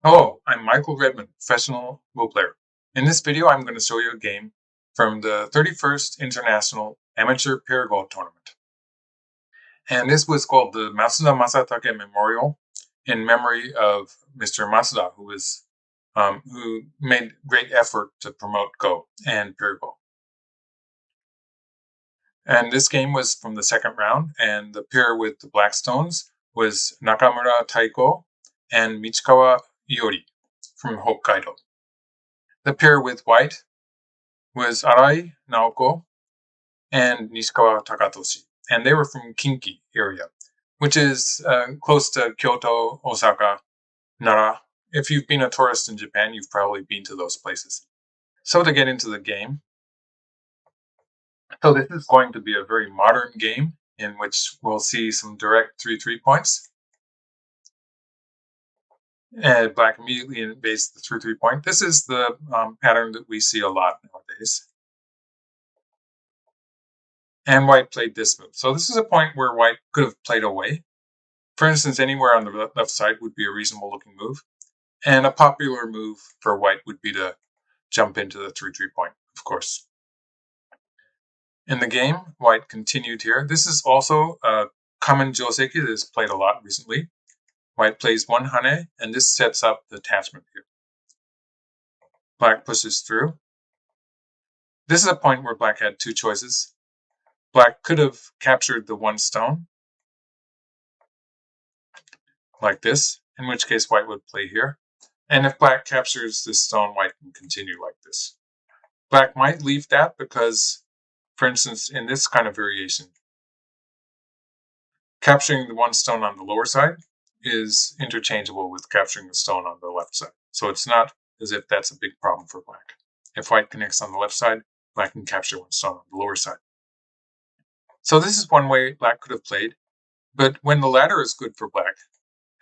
Hello, I'm Michael Redmond, professional Go player. In this video, I'm going to show you a game from the 31st International Amateur Pair Go Tournament. And this was called the Matsuda Masatake Memorial in memory of Mr. Matsuda, who made great effort to promote Go and Pair Go. And this game was from the second round, and the pair with the black stones was Nakamura Taiko and Michikawa Iori from Hokkaido. The pair with white was Arai, Naoko, and Nishikawa Takatoshi. And they were from Kinki area, which is close to Kyoto, Osaka, Nara. If you've been a tourist in Japan, you've probably been to those places. So to get into the game, so this is going to be a very modern game in which we'll see some direct 3 points. And black immediately invades the 3 point. This is the pattern that we see a lot nowadays. And white played this move. So this is a point where white could have played away. For instance, anywhere on the left side would be a reasonable looking move. And a popular move for white would be to jump into the 3 point, of course. In the game, white continued here. This is also a common joseki that is played a lot recently. White plays one hane, and this sets up the attachment here. Black pushes through. This is a point where black had 2 choices. Black could have captured the 1 stone, like this, in which case white would play here. And if black captures this stone, white can continue like this. Black might leave that because, for instance, in this kind of variation, capturing the 1 stone on the lower side is interchangeable with capturing the stone on the left side. So it's not as if that's a big problem for black. If white connects on the left side, black can capture 1 stone on the lower side. So this is one way black could have played, but when the latter is good for black,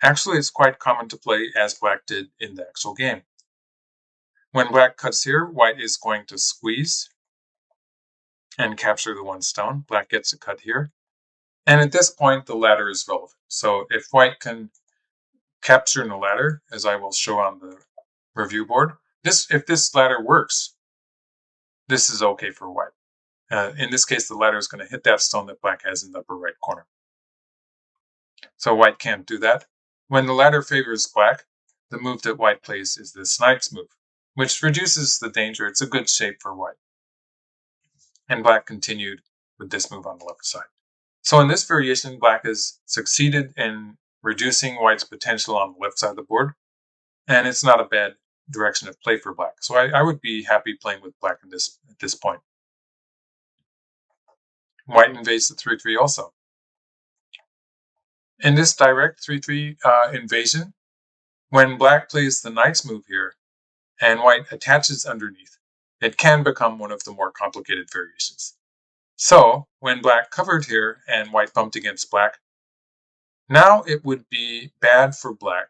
actually it's quite common to play as black did in the actual game. When black cuts here, white is going to squeeze and capture the 1 stone. Black gets a cut here. And at this point, the ladder is relevant. So if white can capture in the ladder, as I will show on the review board, if this ladder works, this is okay for white. In this case, the ladder is going to hit that stone that black has in the upper right corner. So white can't do that. When the ladder favors black, the move that white plays is this knight's move, which reduces the danger. It's a good shape for white. And black continued with this move on the left side. So in this variation, black has succeeded in reducing white's potential on the left side of the board, and it's not a bad direction of play for black. So I would be happy playing with black at this point. White invades the 3-3 also. In this direct 3-3 invasion, when black plays the knight's move here and white attaches underneath, it can become one of the more complicated variations. So when black covered here and white bumped against black, now it would be bad for black.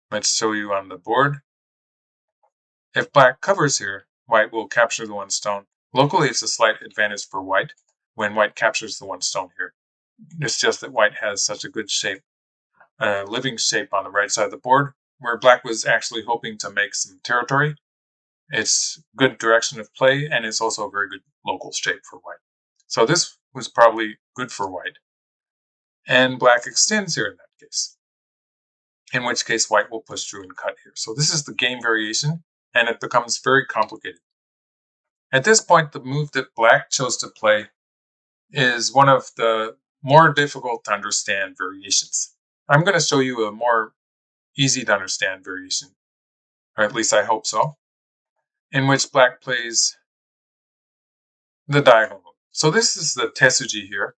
Let's show you on the board. If black covers here, white will capture the 1 stone. Locally, it's a slight advantage for white when white captures the 1 stone here. It's just that white has such a good shape, living shape on the right side of the board, where black was actually hoping to make some territory. It's good direction of play, and it's also a very good local shape for white. So this was probably good for white. And black extends here in that case, in which case white will push through and cut here. So this is the game variation, and it becomes very complicated. At this point, the move that black chose to play is one of the more difficult to understand variations. I'm going to show you a more easy to understand variation, or at least I hope so, in which black plays the diagonal move. So this is the Tetsuji here,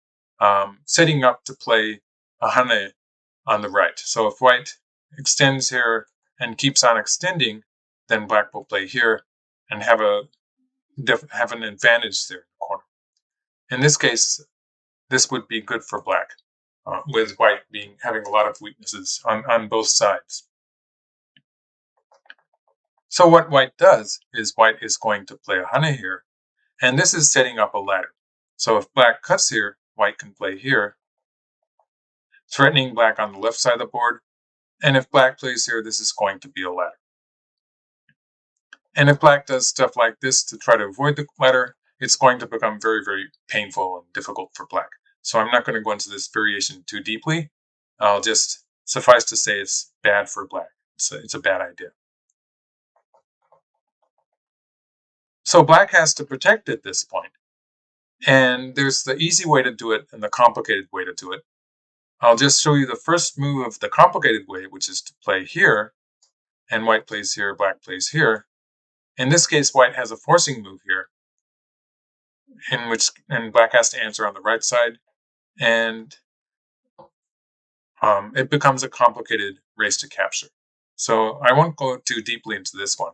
setting up to play a hane on the right. So if white extends here and keeps on extending, then black will play here and have an advantage there in the corner. In this case, this would be good for black, with white having a lot of weaknesses on both sides. So what white does is white is going to play a hane here, and this is setting up a ladder. So if black cuts here, white can play here, threatening black on the left side of the board, And if black plays here, this is going to be a ladder. And if black does stuff like this to try to avoid the ladder, it's going to become very, very painful and difficult for black. So I'm not going to go into this variation too deeply. I'll just suffice to say it's bad for black. It's a bad idea. So black has to protect at this point. And there's the easy way to do it and the complicated way to do it. I'll just show you the first move of the complicated way, which is to play here. And white plays here, black plays here. In this case, white has a forcing move here, and black has to answer on the right side. And it becomes a complicated race to capture. So I won't go too deeply into this one.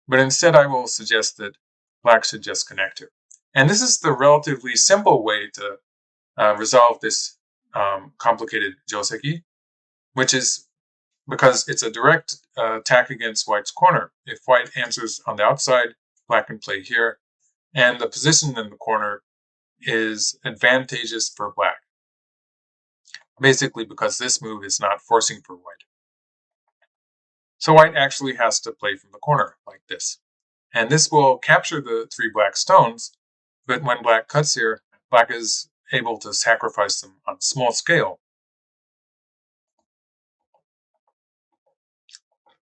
But instead, I will suggest that black should just connect here. And this is the relatively simple way to resolve this complicated joseki, which is because it's a direct attack against white's corner. If white answers on the outside, black can play here. And the position in the corner is advantageous for black, basically because this move is not forcing for white. So white actually has to play from the corner like this. And this will capture the 3 black stones, but when black cuts here, black is able to sacrifice them on a small scale,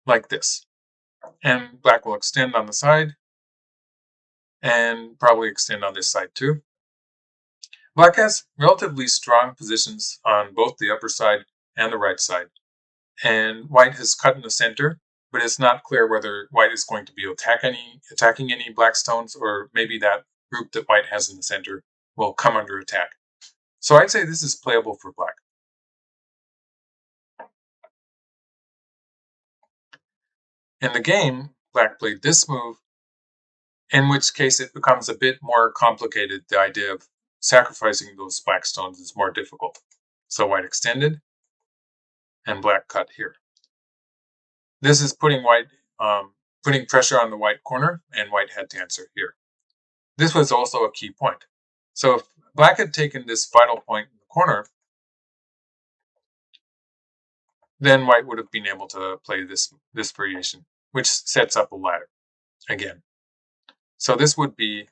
like this. And black will extend on the side, and probably extend on this side too. Black has relatively strong positions on both the upper side and the right side. And white has cut in the center, but it's not clear whether white is going to be attacking any black stones, or maybe that group that white has in the center will come under attack. So I'd say this is playable for black. In the game, black played this move, in which case it becomes a bit more complicated. The idea of sacrificing those black stones is more difficult. So white extended, and black cut here. This is putting pressure on the white corner, and white had to answer here. This was also a key point. So if black had taken this vital point in the corner, then white would have been able to play this variation, which sets up a ladder again. So this would be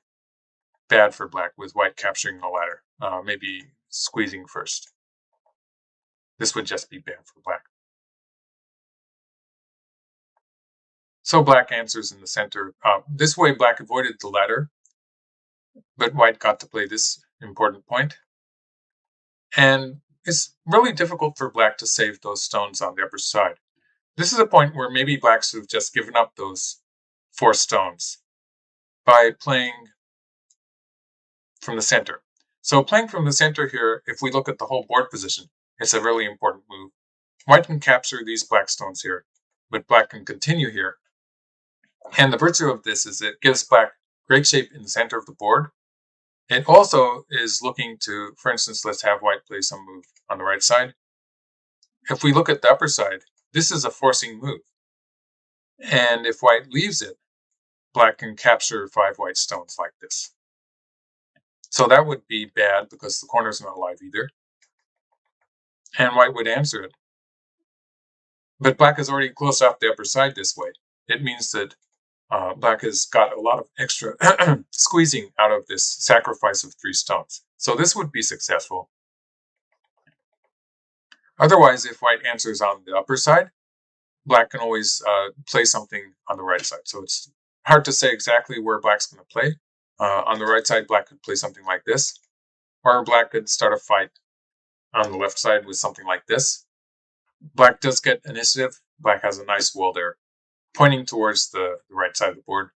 bad for black, with white capturing the ladder, maybe squeezing first. This would just be bad for black. So black answers in the center. This way, black avoided the ladder, but white got to play this important point. And it's really difficult for black to save those stones on the upper side. This is a point where maybe black should have just given up those 4 stones by playing from the center. So playing from the center here, if we look at the whole board position, it's a really important move. White can capture these black stones here, but black can continue here. And the virtue of this is it gives black great shape in the center of the board. It also is looking to, for instance, let's have white play some move on the right side. If we look at the upper side, this is a forcing move. And if white leaves it, black can capture 5 white stones like this. So that would be bad because the corner is not alive either. And white would answer it. But black has already closed off the upper side this way. It means that black has got a lot of extra squeezing out of this sacrifice of 3 stones. So this would be successful. Otherwise, if white answers on the upper side, black can always play something on the right side. So it's hard to say exactly where black's going to play. On the right side, black could play something like this. Or black could start a fight on the left side with something like this. Black does get initiative. Black has a nice wall there, pointing towards the right side of the board,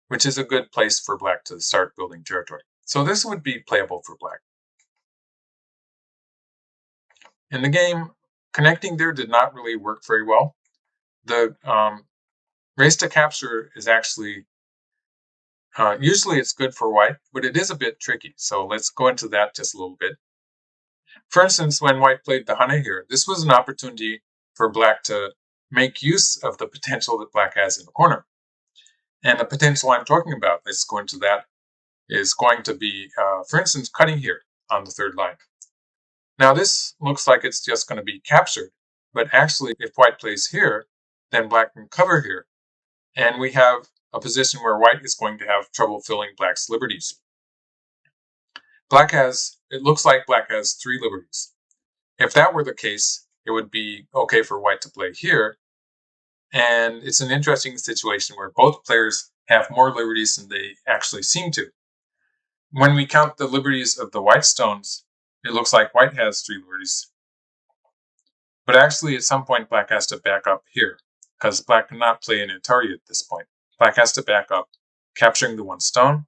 which is a good place for black to start building territory. So this would be playable for black. In the game, connecting there did not really work very well. The race to capture is actually, usually it's good for white, but it is a bit tricky. So let's go into that just a little bit. For instance, when white played the hane here, this was an opportunity for black to make use of the potential that black has in the corner. And the potential I'm talking about, let's go into that, is going to be, for instance, cutting here on the 3rd line. Now this looks like it's just going to be captured, but actually if white plays here, then black can cover here. And we have a position where white is going to have trouble filling black's liberties. It looks like black has 3 liberties. If that were the case, it would be okay for white to play here. And it's an interesting situation where both players have more liberties than they actually seem to. When we count the liberties of the white stones, it looks like white has 3 liberties. But actually, at some point, black has to back up here, because black cannot play an Atari at this point. Black has to back up, capturing the 1 stone.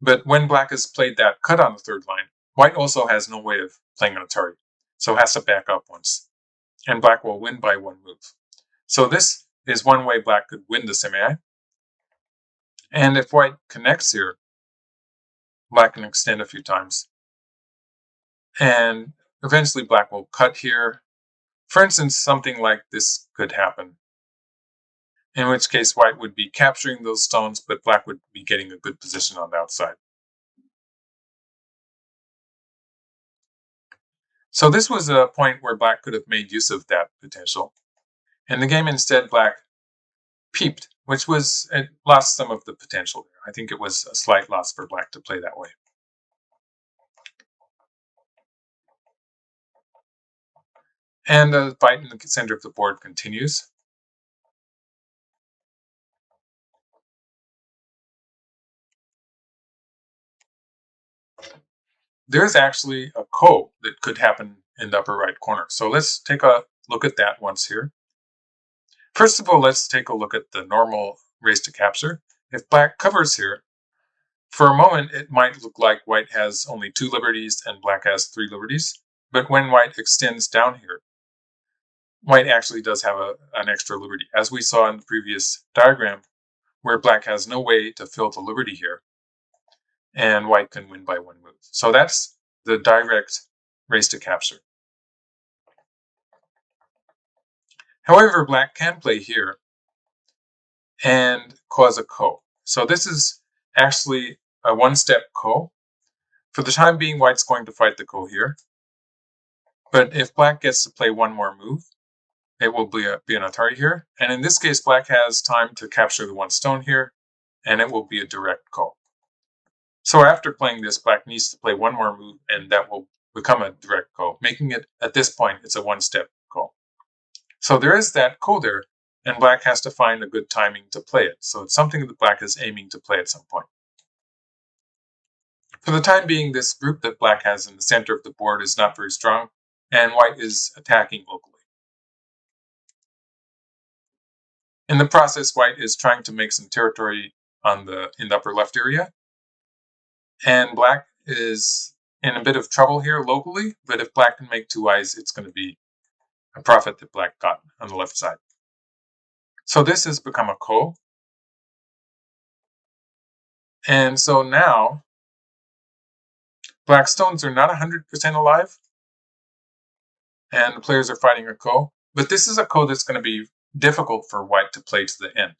But when black has played that cut on the 3rd line, white also has no way of playing an Atari, so has to back up once. And black will win by 1 move. So this is one way black could win the semi. And if white connects here, black can extend a few times. And eventually black will cut here. For instance, something like this could happen, in which case white would be capturing those stones, but black would be getting a good position on the outside. So this was a point where black could have made use of that potential. In the game, instead, black peeped, which was, it lost some of the potential there. I think it was a slight loss for black to play that way. And the fight in the center of the board continues. There's actually a ko that could happen in the upper right corner. So let's take a look at that once here. First of all, let's take a look at the normal race to capture. If black covers here, for a moment it might look like white has only 2 liberties and black has 3 liberties. But when white extends down here, white actually does have an extra liberty, as we saw in the previous diagram, where black has no way to fill the liberty here, and white can win by 1 move. So that's the direct race to capture. However, black can play here and cause a ko. So this is actually a 1-step ko. For the time being, white's going to fight the ko here. But if black gets to play 1 more move, it will be an Atari here. And in this case, black has time to capture the 1 stone here, and it will be a direct ko. So after playing this, black needs to play 1 more move, and that will become a direct ko, making it, at this point, it's a 1-step ko. So there is that ko there, and black has to find a good timing to play it. So it's something that black is aiming to play at some point. For the time being, this group that black has in the center of the board is not very strong, and white is attacking locally. In the process, white is trying to make some territory in the upper left area, and black is in a bit of trouble here locally, but if black can make 2 eyes, it's going to be a profit that black got on the left side. So this has become a ko. And so now, black stones are not 100% alive, and the players are fighting a ko. But this is a ko that's going to be difficult for white to play to the end,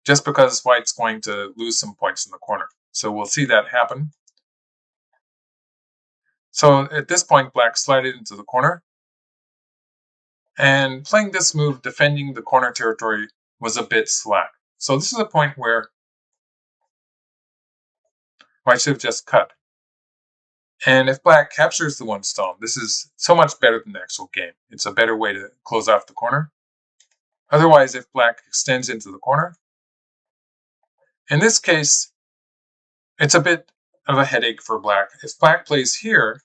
just because white's going to lose some points in the corner. So we'll see that happen. So at this point, black slided into the corner. And playing this move, defending the corner territory, was a bit slack. So this is a point where white should have just cut. And if black captures the 1 stone, this is so much better than the actual game. It's a better way to close off the corner. Otherwise, if black extends into the corner, in this case, it's a bit of a headache for black. If black plays here,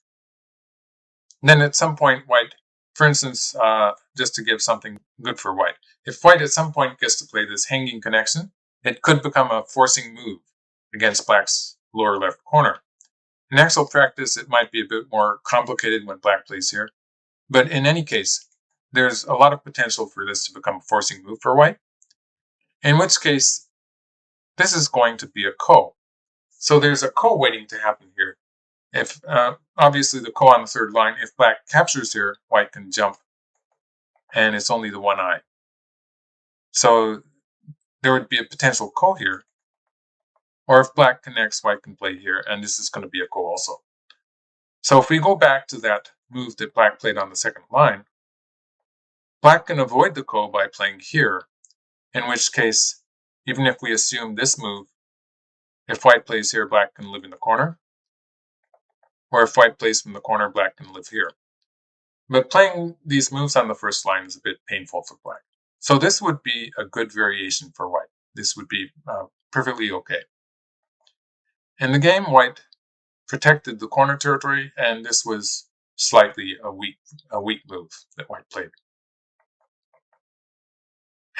then at some point white, for instance, just to give something good for white, if white at some point gets to play this hanging connection, it could become a forcing move against black's lower left corner. In actual practice, it might be a bit more complicated when black plays here, but in any case, there's a lot of potential for this to become a forcing move for white, in which case, this is going to be a ko. So there's a ko waiting to happen here. If obviously the ko on the 3rd line, if black captures here, white can jump, and it's only the 1 eye. So there would be a potential ko here, or if black connects, white can play here, and this is going to be a ko also. So if we go back to that move that black played on the 2nd line, Black can avoid the ko by playing here, in which case, even if we assume this move, if white plays here, black can live in the corner, or if white plays from the corner, black can live here. But playing these moves on the first line is a bit painful for black. So this would be a good variation for white. This would be perfectly okay. In the game, white protected the corner territory, and this was slightly a weak move that white played.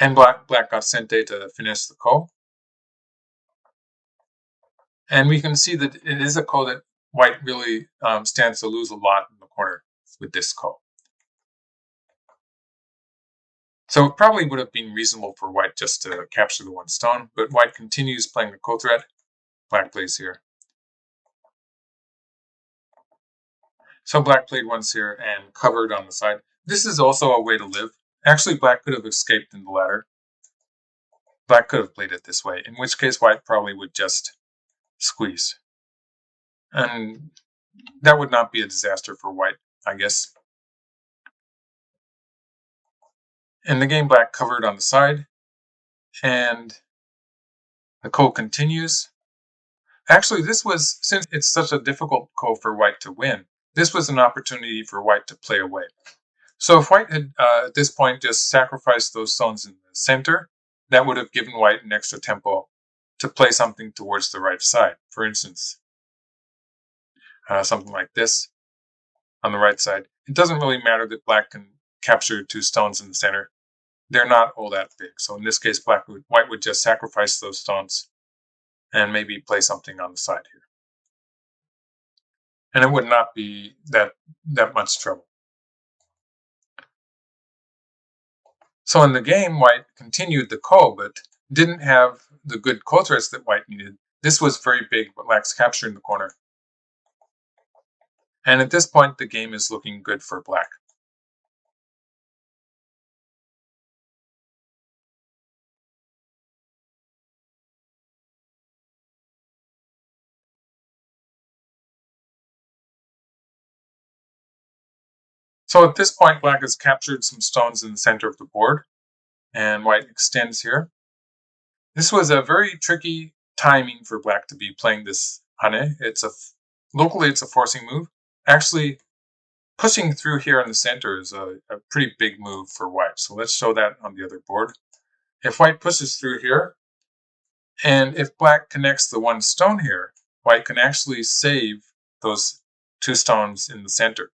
And black got sente to finish the ko. And we can see that it is a ko that white really stands to lose a lot in the corner with this ko. So it probably would have been reasonable for white just to capture the one stone, but white continues playing the ko threat. Black plays here. So black played once here and covered on the side. This is also a way to live. Actually, black could have escaped in the ladder. Black could have played it this way, in which case white probably would just squeeze. And that would not be a disaster for white, I guess. In the game, black covered on the side, and the ko continues. Actually, this was, since it's such a difficult ko for white to win, this was an opportunity for white to play away. So if white had, at this point, just sacrificed those stones in the center, that would have given white an extra tempo to play something towards the right side. For instance, something like this on the right side. It doesn't really matter that black can capture two stones in the center. They're not all that big. So in this case, white would just sacrifice those stones and maybe play something on the side here. And it would not be that much trouble. So in the game, white continued the ko, but didn't have the good ko threats that white needed. This was very big, but black's capture in the corner. And at this point, the game is looking good for black. So at this point, black has captured some stones in the center of the board, and white extends here. This was a very tricky timing for black to be playing this hane. Locally, it's a forcing move. Actually, pushing through here in the center is a pretty big move for white. So let's show that on the other board. If white pushes through here, and if black connects the one stone here, white can actually save those two stones in the center.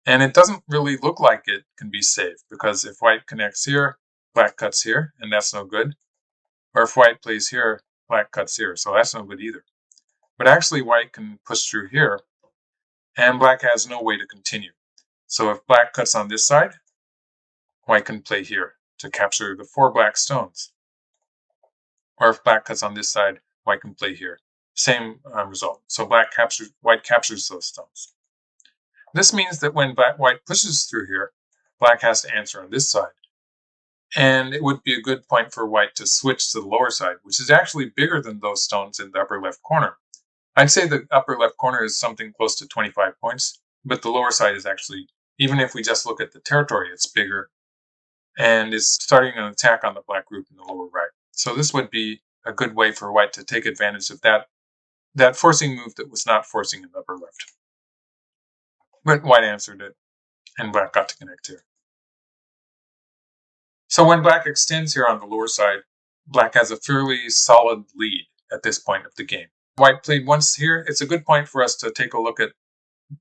And it doesn't really look like it can be saved, because if white connects here, black cuts here, and that's no good. Or if white plays here, black cuts here, so that's no good either. But actually, white can push through here, and black has no way to continue. So if black cuts on this side, white can play here to capture the 4 black stones. Or if black cuts on this side, white can play here. Same result. So white captures those stones. This means that when white pushes through here, black has to answer on this side. And it would be a good point for white to switch to the lower side, which is actually bigger than those stones in the upper left corner. I'd say the upper left corner is something close to 25 points, but the lower side is actually, even if we just look at the territory, it's bigger and is starting an attack on the black group in the lower right. So this would be a good way for white to take advantage of that forcing move that was not forcing in the upper left. But white answered it, and black got to connect here. So when black extends here on the lower side, black has a fairly solid lead at this point of the game. White played once here. It's a good point for us to take a look at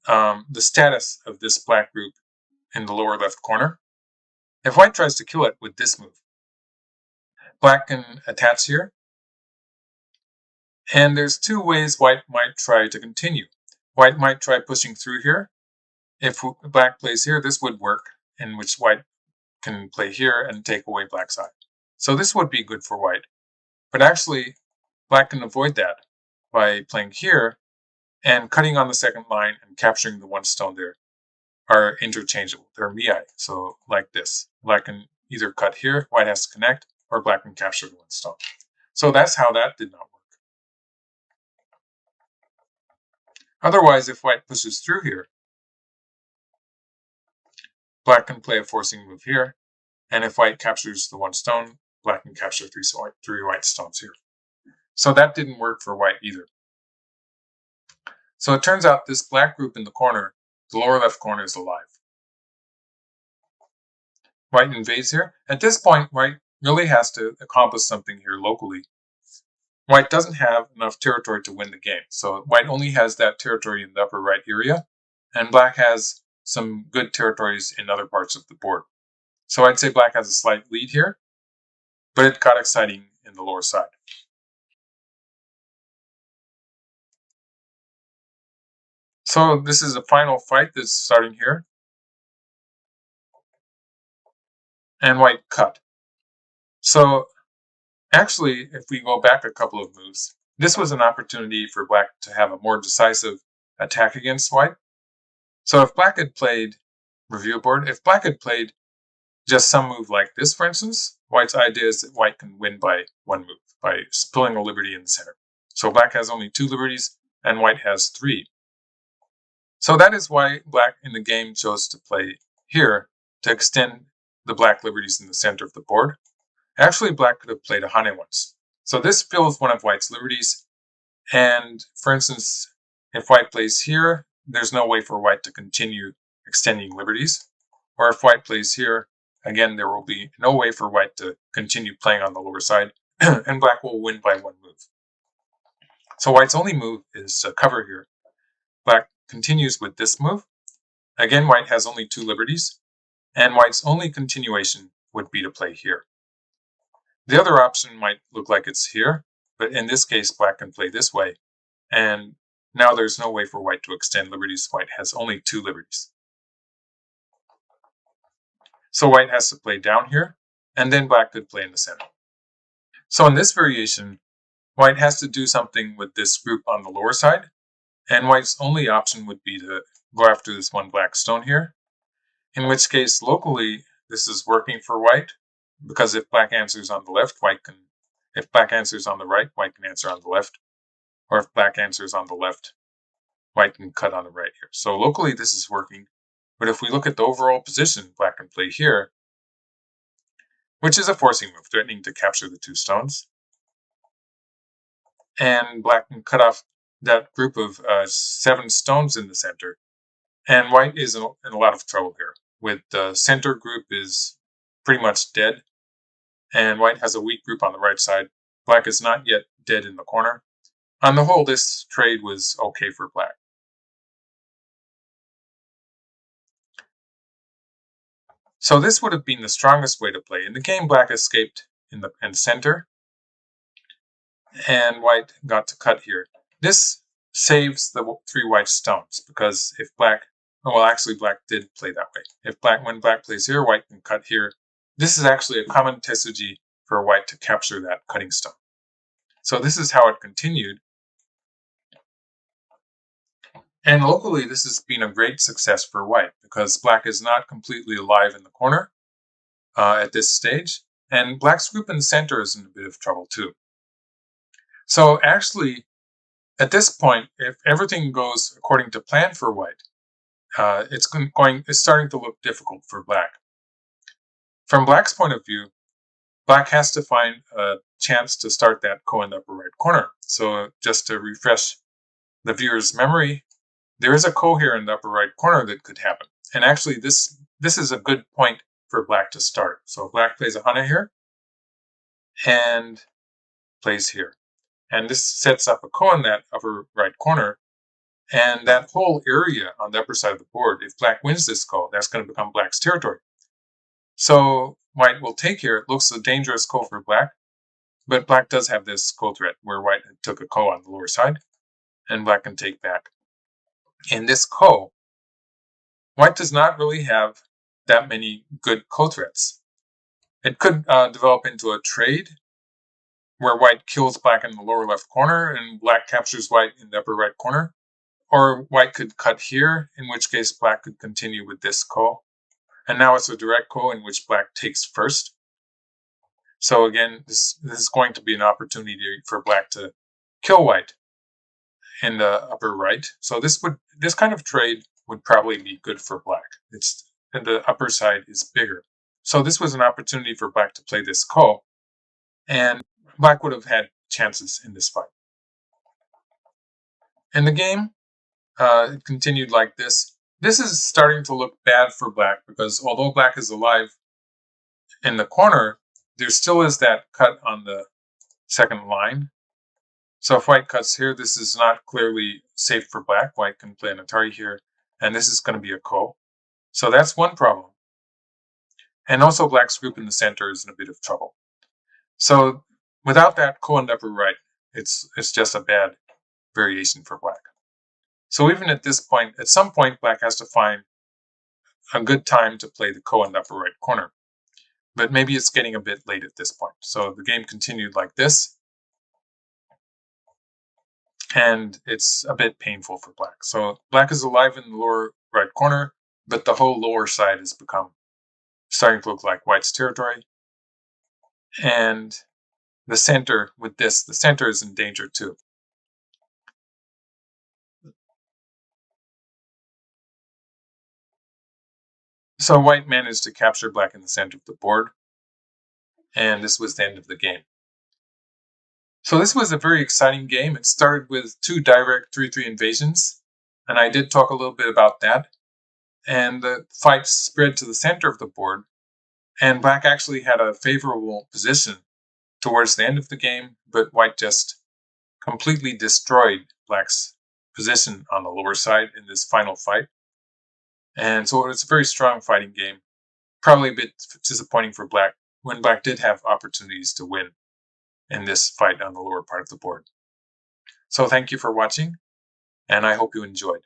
the status of this black group in the lower left corner. If white tries to kill it with this move, black can attach here. And there's 2 ways white might try to continue. White might try pushing through here. If black plays here, this would work, in which white can play here and take away black's side. So this would be good for white. But actually, black can avoid that by playing here and cutting on the second line and capturing the one stone there are interchangeable. They're miai. So like this. Black can either cut here, white has to connect, or black can capture the one stone. So that's how that did not work. Otherwise, if white pushes through here, black can play a forcing move here, And if white captures the one stone, black can capture three white stones here. So that didn't work for white either. So it turns out this black group in the corner, the lower left corner, is alive. White invades here. At this point, white really has to accomplish something here locally. White doesn't have enough territory to win the game. So white only has that territory in the upper right area, and black has some good territories in other parts of the board. So I'd say black has a slight lead here, but it got exciting in the lower side. So this is a final fight that's starting here. And white cut. So actually, if we go back a couple of moves, this was an opportunity for black to have a more decisive attack against white. So if black had played review board, if black had played just some move like this, for instance, white's idea is that white can win by one move, by pulling a liberty in the center. So black has only 2 liberties, and white has 3. So that is why black in the game chose to play here to extend the black liberties in the center of the board. Actually, black could have played a Hane once. So this fills one of white's liberties. And for instance, if white plays here, there's no way for white to continue extending liberties. Or if white plays here, again, there will be no way for white to continue playing on the lower side, and black will win by one move. So white's only move is to cover here. Black continues with this move. Again, white has only 2 liberties, and white's only continuation would be to play here. The other option might look like it's here, but in this case, black can play this way, and now there's no way for white to extend liberties. White has only 2 liberties. So white has to play down here, and then black could play in the center. So in this variation, white has to do something with this group on the lower side, and white's only option would be to go after this one black stone here, in which case locally this is working for white, because if black answers on the left, white can, if black answers on the right, white can answer on the left, or if black answers on the left, white can cut on the right here. So locally this is working, but if we look at the overall position, black can play here, which is a forcing move, threatening to capture the 2 stones. And black can cut off that group of 7 stones in the center. And white is in a lot of trouble here. With the center group is pretty much dead, and white has a weak group on the right side. Black is not yet dead in the corner. On the whole, this trade was okay for black. So this would have been the strongest way to play. In the game, black escaped in the center, and white got to cut here. This saves the 3 white stones, because if black, well, actually black did play that way. When black plays here, white can cut here. This is actually a common tesuji for white to capture that cutting stone. So this is how it continued. And locally, this has been a great success for white, because black is not completely alive in the corner at this stage, and black's group in the center is in a bit of trouble too. So actually, at this point, if everything goes according to plan for white, it's starting to look difficult for black. From black's point of view, black has to find a chance to start that ko in the upper right corner. So just to refresh the viewer's memory, there is a ko here in the upper right corner that could happen. And actually, this is a good point for black to start. So black plays a hana here and plays here. And this sets up a ko in that upper right corner. And that whole area on the upper side of the board, if black wins this ko, that's going to become black's territory. So white will take here. It looks a dangerous ko for black, but black does have this ko threat where white took a ko on the lower side, and black can take back. In this ko, white does not really have that many good ko threats. It could develop into a trade where white kills black in the lower left corner and black captures white in the upper right corner. Or white could cut here, in which case black could continue with this ko. And now it's a direct ko in which black takes first. So again, this is going to be an opportunity for black to kill white in the upper right. So this kind of trade would probably be good for black. And the upper side is bigger. So this was an opportunity for black to play this ko, and black would have had chances in this fight. In the game, it continued like this. This is starting to look bad for black because although black is alive in the corner, there still is that cut on the second line. So if white cuts here, this is not clearly safe for black. White can play an Atari here, and this is going to be a ko. So that's one problem. And also black's group in the center is in a bit of trouble. So without that ko and upper right, it's just a bad variation for black. So even at this point, at some point, black has to find a good time to play the ko in the upper right corner. But maybe it's getting a bit late at this point. So the game continued like this. And it's a bit painful for black. So black is alive in the lower right corner, but the whole lower side has become starting to look like white's territory. And the center with this, the center is in danger too. So white managed to capture black in the center of the board. And this was the end of the game. So this was a very exciting game. It started with 2 direct 3-3 invasions. And I did talk a little bit about that. And the fight spread to the center of the board. And black actually had a favorable position towards the end of the game, but white just completely destroyed black's position on the lower side in this final fight. And so it was a very strong fighting game. Probably a bit disappointing for black when black did have opportunities to win in this fight on the lower part of the board. So thank you for watching, and I hope you enjoyed.